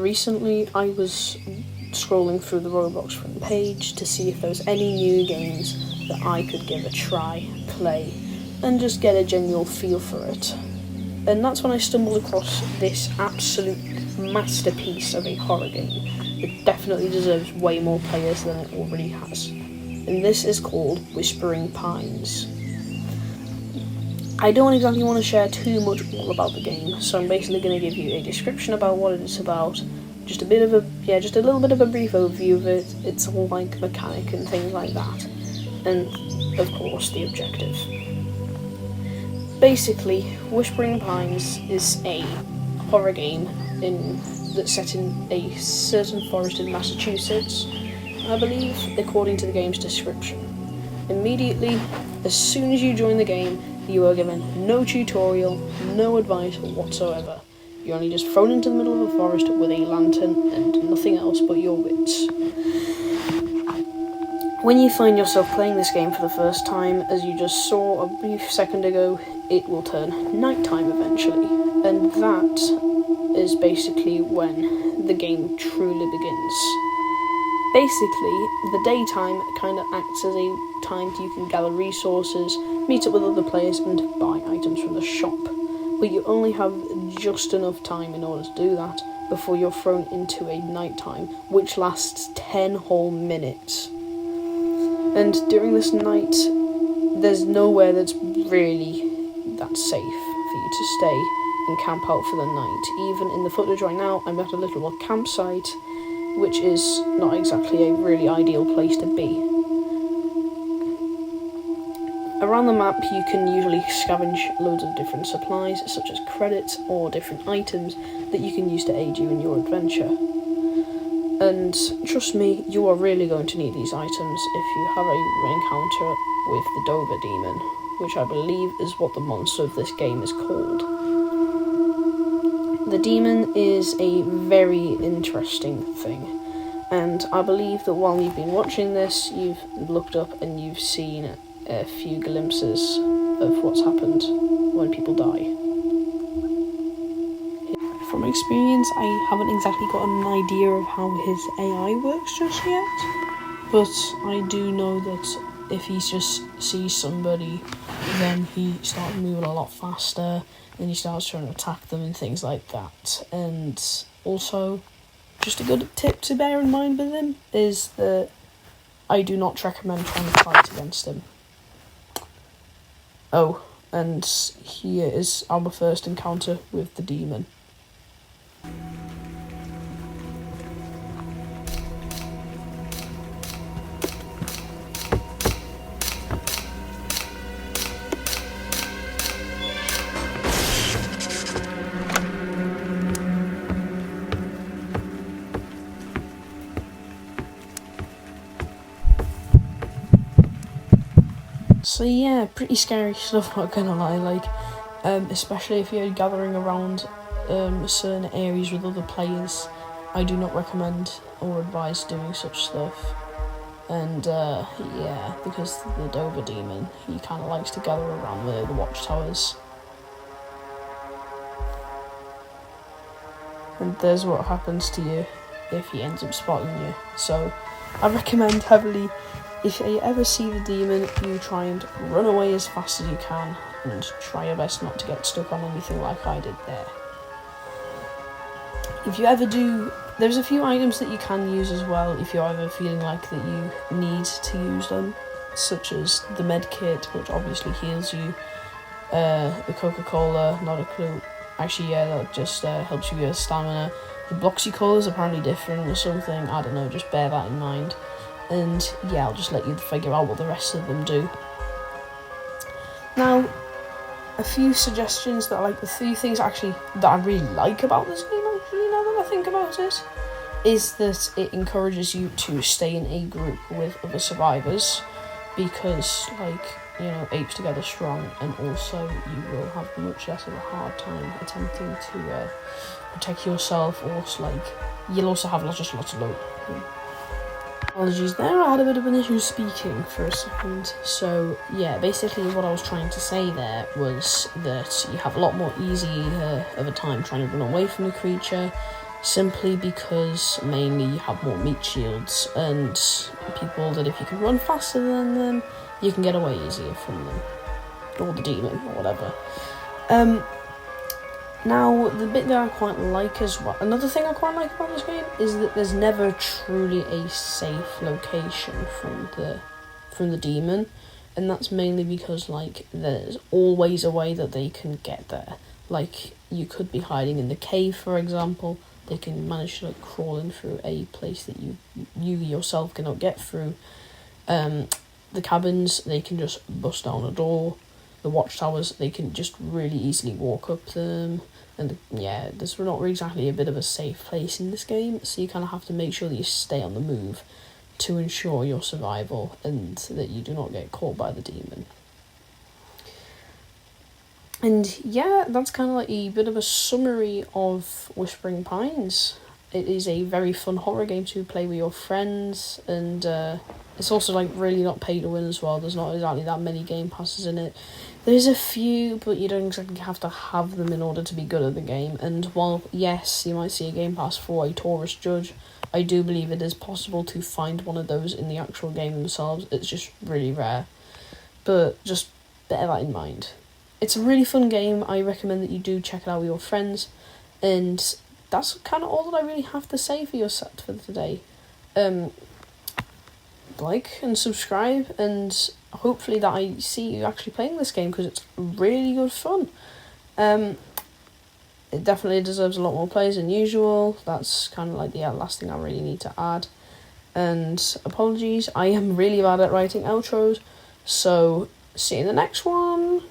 recently I was scrolling through the Roblox front page to see if there was any new games that I could give a try, play, and just get a genuine feel for it. And that's when I stumbled across this absolute masterpiece of a horror game that definitely deserves way more players than it already has. And this is called Whispering Pines. I don't exactly want to share too much all about the game, so I'm basically going to give you a description about what it is about, just a little bit of a brief overview of it, its whole mechanic and things like that, and of course the objective. Basically, Whispering Pines is a horror game that's set in a certain forest in Massachusetts, I believe, according to the game's description. Immediately, as soon as you join the game, you are given no tutorial, no advice whatsoever. You're only just thrown into the middle of a forest with a lantern and nothing else but your wits. When you find yourself playing this game for the first time, as you just saw a brief second ago, it will turn nighttime eventually, and that is basically when the game truly begins. Basically, the daytime kind of acts as a time you can gather resources, meet up with other players, and buy items from the shop. But you only have just enough time in order to do that before you're thrown into a nighttime, which lasts 10 whole minutes. And during this night, there's nowhere that's really that safe for you to stay and camp out for the night. Even in the footage right now, I'm at a little campsite, which is not exactly a really ideal place to be. Around the map, you can usually scavenge loads of different supplies, such as credits or different items that you can use to aid you in your adventure. And trust me, you are really going to need these items if you have an encounter with the Dover Demon, which I believe is what the monster of this game is called. The demon is a very interesting thing, and I believe that while you've been watching this, you've looked up and you've seen a few glimpses of what's happened when people die. From experience, I haven't exactly got an idea of how his AI works just yet, but I do know that if he just sees somebody, then he starts moving a lot faster, and he starts trying to attack them and things like that. And also, just a good tip to bear in mind with him is that I do not recommend trying to fight against him. Oh, and here is our first encounter with the demon. So yeah, pretty scary stuff, not gonna lie, especially if you're gathering around certain areas with other players. I do not recommend or advise doing such stuff. And because the Dover Demon, he kind of likes to gather around the watchtowers. And there's what happens to you if he ends up spotting you. So I recommend heavily, if you ever see the demon, you try and run away as fast as you can and try your best not to get stuck on anything like I did there. If you ever do, there's a few items that you can use as well if you're ever feeling like that you need to use them, such as the med kit, which obviously heals you, the Coca-Cola, not a clue, actually yeah, that just helps you with stamina. The Bloxy is apparently different or something, I don't know, just bear that in mind. And yeah, I'll just let you figure out what the rest of them do. Now, a few suggestions that the three things actually that I really like about this game, actually, now that I think about it, is that it encourages you to stay in a group with other survivors, because, apes together strong, and also you will have much less of a hard time attempting to protect yourself, or you'll also have lots of low. Apologies there, I had a bit of an issue speaking for a second. So yeah, basically what I was trying to say there was that you have a lot more easier of a time trying to run away from the creature, simply because mainly you have more meat shields and people that if you can run faster than them, you can get away easier from them, or the demon, or whatever. Now, the bit that I quite like as well, another thing I quite like about this game is that there's never truly a safe location from the demon, and that's mainly because, like, there's always a way that they can get there. Like, you could be hiding in the cave, for example. They can manage to, like, crawl in through a place that you yourself cannot get through. The cabins, they can just bust down a door. The watchtowers, they can just really easily walk up them. And yeah, there's not exactly a bit of a safe place in this game, so you kind of have to make sure that you stay on the move to ensure your survival and that you do not get caught by the demon. And yeah, that's kind of like a bit of a summary of Whispering Pines. It is a very fun horror game to play with your friends, and it's also like really not pay to win as well. There's not exactly that many game passes in it. There's a few, but you don't exactly have to have them in order to be good at the game. And while, yes, you might see a game pass for a tourist judge, I do believe it is possible to find one of those in the actual game themselves. It's just really rare. But just bear that in mind. It's a really fun game. I recommend that you do check it out with your friends. And that's kind of all that I really have to say for today. Like and subscribe, and hopefully that I see you actually playing this game, because it's really good fun. It definitely deserves a lot more plays than usual. That's kind of like the last thing I really need to add. And apologies, I am really bad at writing outros, so see you in the next one.